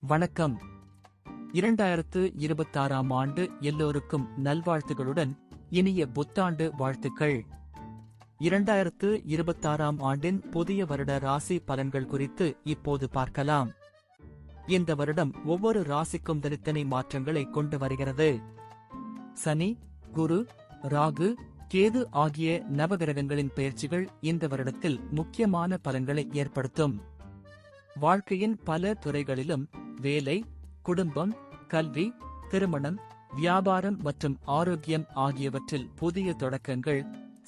வணக்கம். 2026ஆம் ஆண்டு எல்லோருக்கும் நல்வாழ்த்துகளுடன் இனிய புத்தாண்டு வாழ்த்துக்கள். 2026ஆம் ஆண்டின் புதிய வருட ராசி பலன்கள் குறித்து இப்போது பார்க்கலாம். இந்த வருடம் ஒவ்வொரு ராசிக்கும் தனித்தனி மாற்றங்களை கொண்டு வருகிறது. சனி, குரு, ராகு, கேது ஆகிய நவகிரகங்களின் பெயர்ச்சிகள் இந்த வருடத்தில் முக்கியமான பலன்களை ஏற்படுத்தும். வாழ்க்கையின் பல துறைகளிலும் வேலை, குடும்பம், கல்வி, திருமணம், வியாபாரம் மற்றும் ஆரோக்கியம் ஆகியவற்றில் புதிய தொடக்கங்கள்,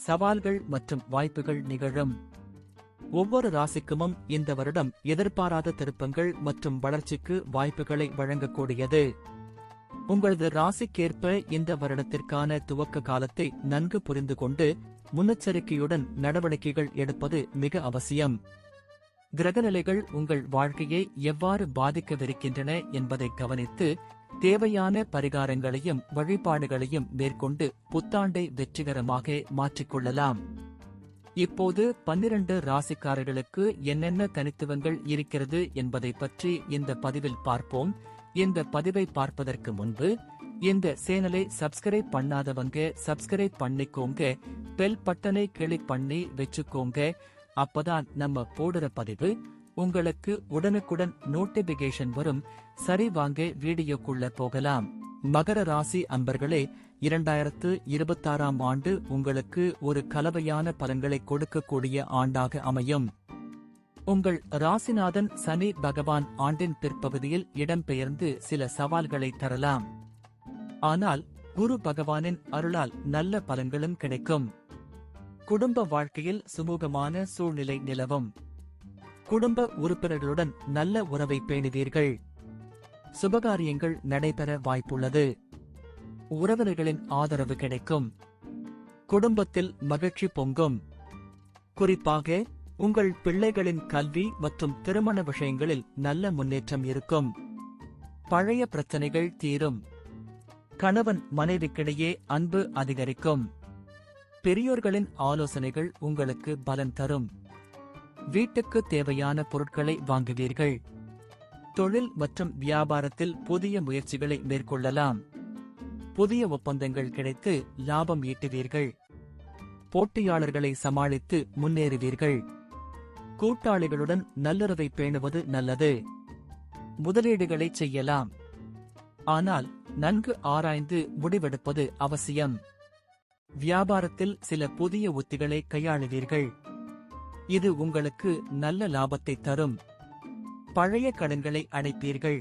சவால்கள் மற்றும் வாய்ப்புகள் நிகழும். ஒவ்வொரு ராசிக்குமும் இந்த வருடம் எதிர்பாராத திருப்பங்கள் மற்றும் வளர்ச்சிக்கு வாய்ப்புகளை வழங்கக்கூடியது. உங்களது ராசிக்கேற்ப இந்த வருடத்திற்கான துவக்க காலத்தை நன்கு புரிந்து கொண்டு முன்னெச்சரிக்கையுடன் நடவடிக்கைகள் எடுப்பது மிக அவசியம். கிரகநிலைகள் உங்கள் வாழ்க்கையை எவ்வாறு பாதிக்கவிருக்கின்றன என்பதை கவனித்து தேவையான பரிகாரங்களையும் வழிபாடுகளையும் மேற்கொண்டு புத்தாண்டை வெற்றிகரமாக மாற்றிக்கொள்ளலாம். இப்போது 12 ராசிக்காரர்களுக்கு என்னென்ன தனித்துவங்கள் இருக்கிறது என்பதை பற்றி இந்த பதிவில் பார்ப்போம். இந்த பதிவை பார்ப்பதற்கு முன்பு இந்த சேனலை சப்ஸ்கிரைப் பண்ணாதவங்க சப்ஸ்கிரைப் பண்ணிக்கோங்க, பெல் பட்டனை கிளிக் பண்ணி வச்சுக்கோங்க. அப்பதான் நம்ம போடுற பதிவு உங்களுக்கு உடனுக்குடன் நோட்டிபிகேஷன் வரும். சரி, வாங்க வீடியோக்குள்ள போகலாம். மகர ராசி அன்பர்களே, 2026ஆம் ஆண்டு உங்களுக்கு ஒரு கலவையான பலன்களை கொடுக்கக்கூடிய ஆண்டாக அமையும். உங்கள் ராசிநாதன் சனி பகவான் ஆண்டின் பிற்பகுதியில் இடம்பெயர்ந்து சில சவால்களை தரலாம். ஆனால் குரு பகவானின் அருளால் நல்ல பலன்களும் கிடைக்கும். குடும்ப வாழ்க்கையில் சுமூகமான சூழ்நிலை நிலவும். குடும்ப உறுப்பினர்களுடன் நல்ல உறவை பேணுவீர்கள். சுபகாரியங்கள் நடைபெற வாய்ப்புள்ளது. உறவினர்களின் ஆதரவு கிடைக்கும். குடும்பத்தில் மகிழ்ச்சி பொங்கும். குறிப்பாக உங்கள் பிள்ளைகளின் கல்வி மற்றும் திருமண விஷயங்களில் நல்ல முன்னேற்றம் இருக்கும். பழைய பிரச்சனைகள் தீரும். கணவன் மனைவிக்கிடையே அன்பு அதிகரிக்கும். பெரியோர்களின் ஆலோசனைகள் உங்களுக்கு பலன் தரும். வீட்டுக்கு தேவையான பொருட்களை வாங்குவீர்கள். தொழில் மற்றும் வியாபாரத்தில் புதிய முயற்சிகளை மேற்கொள்ளலாம். புதிய ஒப்பந்தங்கள் கிடைத்து லாபம் ஈட்டுவீர்கள். போட்டியாளர்களை சமாளித்து முன்னேறுவீர்கள். கூட்டாளிகளுடன் நல்லுறவை பேணுவது நல்லது. முதலீடுகளை செய்யலாம். ஆனால் நன்கு ஆராய்ந்து முடிவெடுப்பது அவசியம். வியாபாரத்தில் சில புதிய உத்திகளை கையாளுவீர்கள். இது உங்களுக்கு நல்ல லாபத்தை தரும். பழைய கடன்களை அடைப்பீர்கள்.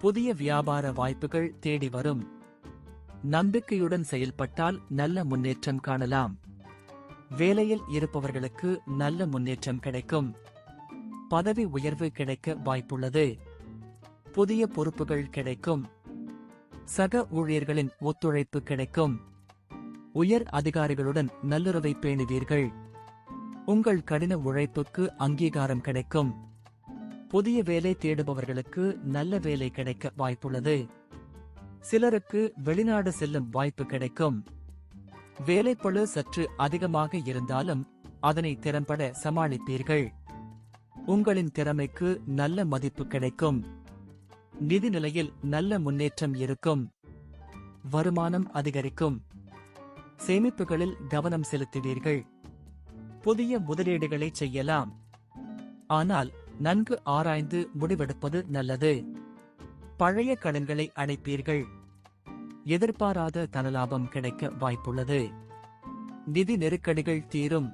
புதிய வியாபார வாய்ப்புகள் தேடி வரும். நம்பிக்கையுடன் செயல்பட்டால் நல்ல முன்னேற்றம் காணலாம். வேலையில் இருப்பவர்களுக்கு நல்ல முன்னேற்றம் கிடைக்கும். பதவி உயர்வு கிடைக்க வாய்ப்புள்ளது. புதிய பொறுப்புகள் கிடைக்கும். சக ஊழியர்களின் ஒத்துழைப்பு கிடைக்கும். உயர் அதிகாரிகளுடன் நல்லுறவை பேணுவீர்கள். உங்கள் கடின உழைப்புக்கு அங்கீகாரம் கிடைக்கும். புதிய வேலை தேடுபவர்களுக்கு நல்ல வேலை கிடைக்க வாய்ப்புள்ளது. சிலருக்கு வெளிநாடு செல்லும் வாய்ப்பு கிடைக்கும். வேலைப்பளு சற்று அதிகமாக இருந்தாலும் அதனை திறம்பட சமாளிப்பீர்கள். உங்களின் திறமைக்கு நல்ல மதிப்பு கிடைக்கும். நிதி நிலையில் நல்ல முன்னேற்றம் இருக்கும். வருமானம் அதிகரிக்கும். சேமிப்புகளில் கவனம் செலுத்துவீர்கள். புதிய முதலீடுகளை செய்யலாம். ஆனால் நன்கு ஆராய்ந்து முடிவெடுப்பது நல்லது. பழைய கடன்களை அடைப்பீர்கள். எதிர்பாராத தனலாபம் கிடைக்க வாய்ப்புள்ளது. நிதி நெருக்கடிகள் தீரும்.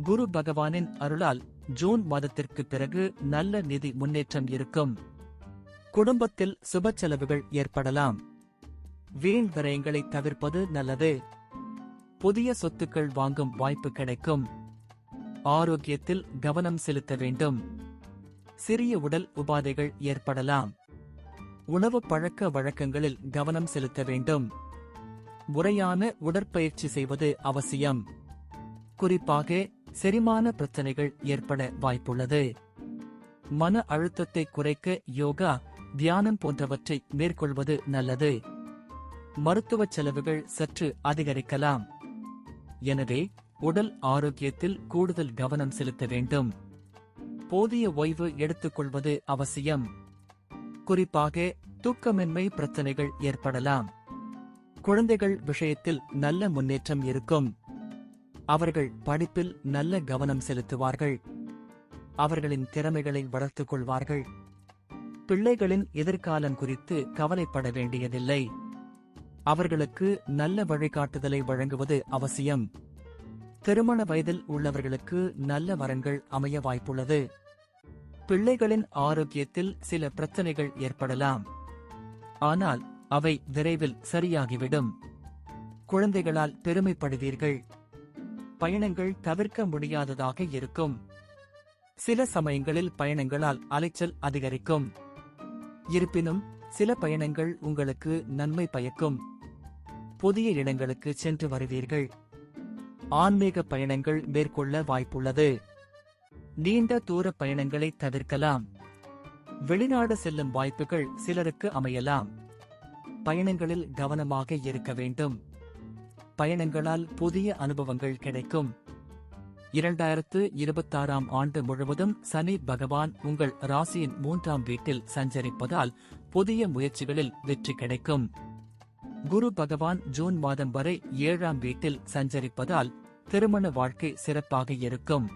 குரு பகவானின் அருளால் ஜூன் மாதத்திற்கு பிறகு நல்ல நிதி முன்னேற்றம் இருக்கும். குடும்பத்தில் சுப செலவுகள் ஏற்படலாம். வீண் விரயங்களை தவிர்ப்பது நல்லது. புதிய சொத்துக்கள் வாங்கும் வாய்ப்பு கிடைக்கும். ஆரோக்கியத்தில் கவனம் செலுத்த வேண்டும். சிறிய உடல் உபாதைகள் ஏற்படலாம். உணவு பழக்க வழக்கங்களில் கவனம் செலுத்த வேண்டும். முறையான உடற்பயிற்சி செய்வது அவசியம். குறிப்பாக செரிமான பிரச்சனைகள் ஏற்பட வாய்ப்புள்ளது. மன அழுத்தத்தை குறைக்க யோகா, தியானம் போன்றவற்றை மேற்கொள்வது நல்லது. மருத்துவ செலவுகள் சற்று அதிகரிக்கலாம். எனவே உடல் ஆரோக்கியத்தில் கூடுதல் கவனம் செலுத்த வேண்டும். போதிய ஓய்வு எடுத்துக்கொள்வது அவசியம். குறிப்பாக தூக்கமின்மை பிரச்சனைகள் ஏற்படலாம். குழந்தைகள் விஷயத்தில் நல்ல முன்னேற்றம் இருக்கும். அவர்கள் படிப்பில் நல்ல கவனம் செலுத்துவார்கள். அவர்களின் திறமைகளை வளர்த்துக் கொள்வார்கள். பிள்ளைகளின் எதிர்காலம் குறித்து கவலைப்பட வேண்டியதில்லை. அவர்களுக்கு நல்ல வழிகாட்டுதலை வழங்குவது அவசியம். திருமண வயதில் உள்ளவர்களுக்கு நல்ல வரன்கள் அமைய வாய்ப்புள்ளது. பிள்ளைகளின் ஆரோக்கியத்தில் சில பிரச்சனைகள் ஏற்படலாம். ஆனால் அவை விரைவில் சரியாகிவிடும். குழந்தைகளால் பெருமைப்படுவீர்கள். பயணங்கள் தவிர்க்க முடியாததாக இருக்கும். சில சமயங்களில் பயணங்களால் அலைச்சல் அதிகரிக்கும். இருப்பினும் சில பயணங்கள் உங்களுக்கு நன்மை பயக்கும். புதிய இடங்களுக்கு சென்று வருவீர்கள். ஆன்மீக பயணங்கள் மேற்கொள்ள வாய்ப்புள்ளது. நீண்ட தூர பயணங்களை தவிர்க்கலாம். வெளிநாடு செல்லும் வாய்ப்புகள் சிலருக்கு அமையலாம். பயணங்களில் கவனமாக இருக்க வேண்டும். பயணங்களால் புதிய அனுபவங்கள் கிடைக்கும். 2026ஆம் ஆண்டு முழுவதும் சனி பகவான் உங்கள் ராசியின் 3ஆம் வீட்டில் சஞ்சரிப்பதால் புதிய முயற்சிகளில் வெற்றி கிடைக்கும். குரு பகவான் ஜூன் மாதம் வரை 7ஆம் வீட்டில் சஞ்சரிப்பதால் திருமண வாழ்க்கை சிறப்பாக இருக்கும்.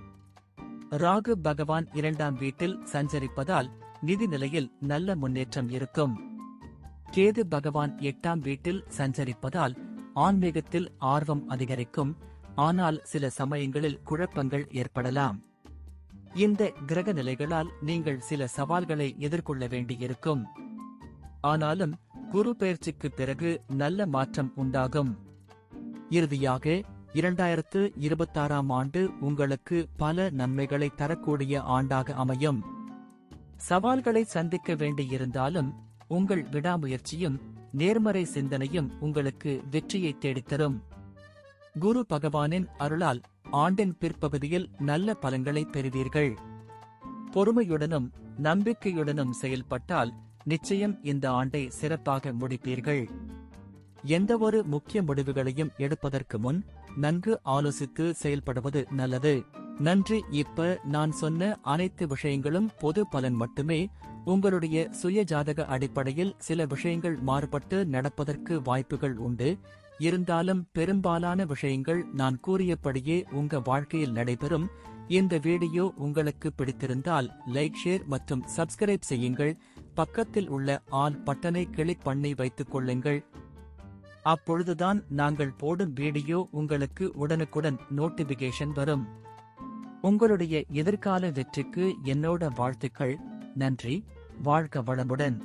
ராகு பகவான் 2ஆம் வீட்டில் சஞ்சரிப்பதால் நிதி நிலையில் நல்ல முன்னேற்றம் இருக்கும். கேது பகவான் 8ஆம் வீட்டில் சஞ்சரிப்பதால் ஆன்மீகத்தில் ஆர்வம் அதிகரிக்கும். ஆனால் சில சமயங்களில் குழப்பங்கள் ஏற்படலாம். இந்த கிரக நிலைகளால் நீங்கள் சில சவால்களை எதிர்கொள்ள வேண்டியிருக்கும். ஆனாலும் குரு பெயர்ச்சிக்கு பிறகு நல்ல மாற்றம் உண்டாகும். இறுதியாக 2026ஆம் ஆண்டு உங்களுக்கு பல நன்மைகளை தரக்கூடிய ஆண்டாக அமையும். சவால்களை சந்திக்க வேண்டியிருந்தாலும் உங்கள் விடாமுயற்சியும் நேர்மறை சிந்தனையும் உங்களுக்கு வெற்றியை தேடித்தரும். குரு பகவானின் அருளால் ஆண்டின் பிற்பகுதியில் நல்ல பலன்களை பெறுவீர்கள். பொறுமையுடனும் நம்பிக்கையுடனும் செயல்பட்டால் நிச்சயம் இந்த ஆண்டை சிறப்பாக முடிப்பீர்கள். எந்தவொரு முக்கிய முடிவுகளையும் எடுப்பதற்கு முன் நன்கு ஆலோசித்து செயல்படுவது நல்லது. நன்றி. இப்ப நான் சொன்ன அனைத்து விஷயங்களும் பொது பலன் மட்டுமே. உங்களுடைய சுய ஜாதக அடிப்படையில் சில விஷயங்கள் மாறுபட்டு நடப்பதற்கு வாய்ப்புகள் உண்டு. இருந்தாலும் பெரும்பாலான விஷயங்கள் நான் கூறியபடியே உங்க வாழ்க்கையில் நடைபெறும். இந்த வீடியோ உங்களுக்கு பிடித்திருந்தால் லைக், ஷேர் மற்றும் சப்ஸ்கிரைப் செய்யுங்கள். பக்கத்தில் உள்ள ஆல் பட்டனை கிளிக் பண்ணி வைத்துக் கொள்ளுங்கள். அப்பொழுதுதான் நாங்கள் போடும் வீடியோ உங்களுக்கு உடனுக்குடன் நோட்டிபிகேஷன் வரும். உங்களுடைய எதிர்கால வெற்றிக்கு என்னோட வாழ்த்துக்கள். நன்றி. வாழ்க வளமுடன்.